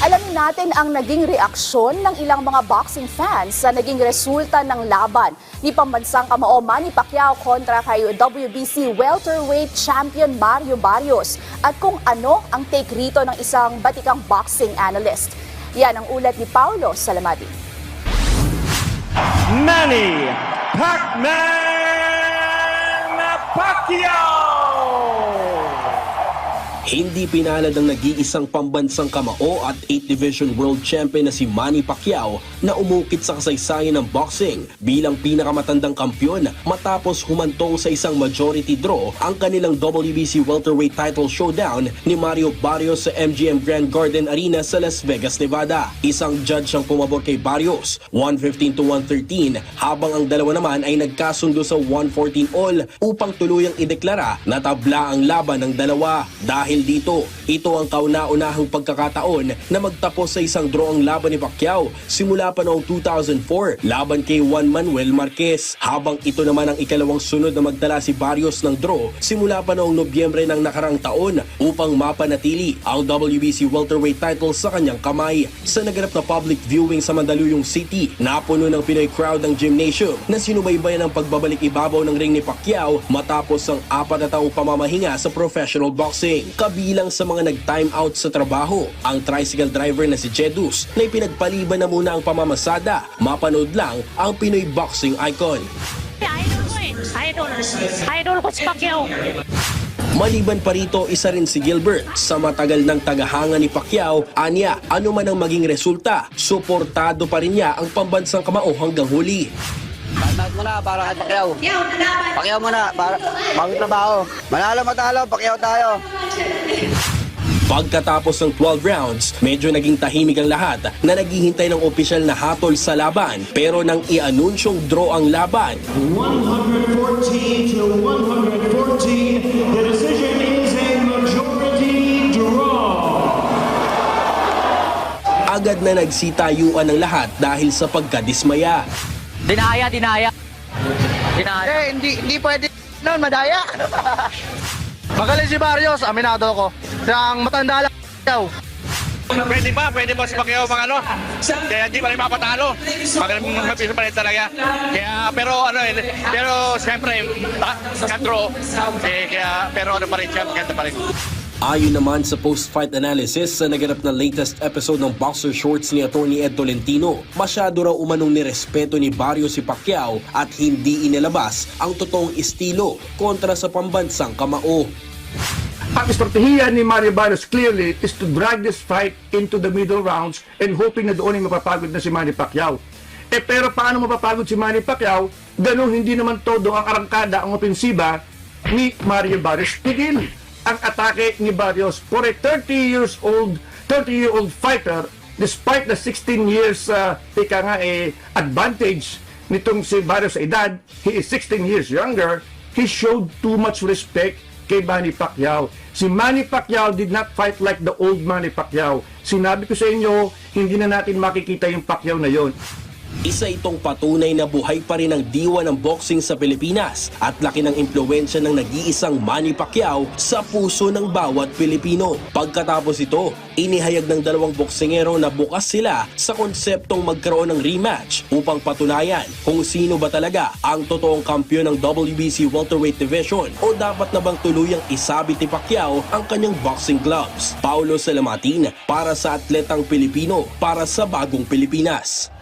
Alamin natin ang naging reaksyon ng ilang mga boxing fans sa naging resulta ng laban ni pambansang kamao Manny Pacquiao kontra kay WBC welterweight champion Mario Barrios at kung ano ang take rito ng isang batikang boxing analyst. Yan ang ulat ni Paulo Salamati. Manny Pacman Pacquiao! Hindi pinalad ang nag-iisang pambansang kamao at 8th Division World Champion na si Manny Pacquiao na umukit sa kasaysayan ng boxing bilang pinakamatandang kampyon matapos humantong sa isang majority draw ang kanilang WBC welterweight title showdown ni Mario Barrios sa MGM Grand Garden Arena sa Las Vegas, Nevada. Isang judge ang pumabor kay Barrios, 115 to 113, habang ang dalawa naman ay nagkasundo sa 114 all upang tuluyang ideklara na tabla ang laban ng dalawa. Dahil dito, ito ang kauna-unahang pagkakataon na magtapos sa isang draw ang laban ni Pacquiao simula pa noong 2004 laban kay Juan Manuel Marquez, habang ito naman ang ikalawang sunod na magdala si Barrios ng draw simula pa noong Nobyembre ng nakarang taon upang mapanatili ang WBC welterweight title sa kanyang kamay. Sa naganap na public viewing sa Mandaluyong City, napuno ng Pinoy crowd ang gymnasium na sinubaybayan ang pagbabalik ibabaw ng ring ni Pacquiao matapos ang 4 na taong pamamahinga sa professional boxing. Kabilang sa mga nag-time out sa trabaho, ang tricycle driver na si Jedus na ipinagpaliban na muna ang pamamasada. Mapanood lang ang Pinoy boxing icon. Idol ko eh. Idol ko si Pacquiao. Maliban pa rito, isa rin si Gilbert sa matagal ng tagahanga ni Pacquiao. Anya, ano man ang maging resulta, suportado pa rin niya ang pambansang kamao hanggang huli. Ba't muna para kay Pacquiao. Pacquiao muna para bagong trabaho. Manalo matalo, Pacquiao tayo. Pagkatapos ng 12 rounds, medyo naging tahimik ang lahat na naghihintay ng opisyal na hatol sa laban. Pero nang i-anunsyong draw ang laban, 114 to 114, the decision is a majority draw. agad na nagsitayuan ng lahat dahil sa pagkadismaya. Dinaya. Hindi pwede noon, madaya. Magaling si Barrios, aminado ko. Siyang matanda lang daw. Pwede ba si Pacquiao kaya hindi pa rin mapatalo. Magaling mapisa pa rin talaga. Kaya, pero siyempre, katro, pero pa rin siya, maganda pa rin. Ayon naman sa post-fight analysis sa naganap na latest episode ng Boxer Shorts ni Atty. Ed Tolentino, masyado raw umanong nirespeto ni Barrios si Pacquiao at hindi inilabas ang totoong estilo kontra sa pambansang kamao. Ang estratehiya ni Mario Barrios clearly is to drag this fight into the middle rounds and hoping na doon ay mapapagod na si Manny Pacquiao. Pero paano mapapagod si Manny Pacquiao? Ganun hindi naman todo ang arangkada, ang opensiba ni Mario Barrios. Tigil ang atake ni Barrios for a 30-year-old fighter, despite the 16 years advantage nitong si Barrios sa edad. He is 16 years younger. He showed too much respect kay Manny Pacquiao. Si Manny Pacquiao did not fight like the old Manny Pacquiao. Sinabi ko sa inyo, hindi na natin makikita yung Pacquiao na yon. Isa itong patunay na buhay pa rin ang diwa ng boxing sa Pilipinas at laki ng impluwensya ng nag-iisang Manny Pacquiao sa puso ng bawat Pilipino. Pagkatapos ito, inihayag ng dalawang boksingero na bukas sila sa konseptong magkaroon ng rematch upang patunayan kung sino ba talaga ang totoong kampiyon ng WBC welterweight division o dapat na bang tuluyang isabit ni Pacquiao ang kanyang boxing gloves. Paulo Salamatin para sa Atletang Pilipino para sa Bagong Pilipinas.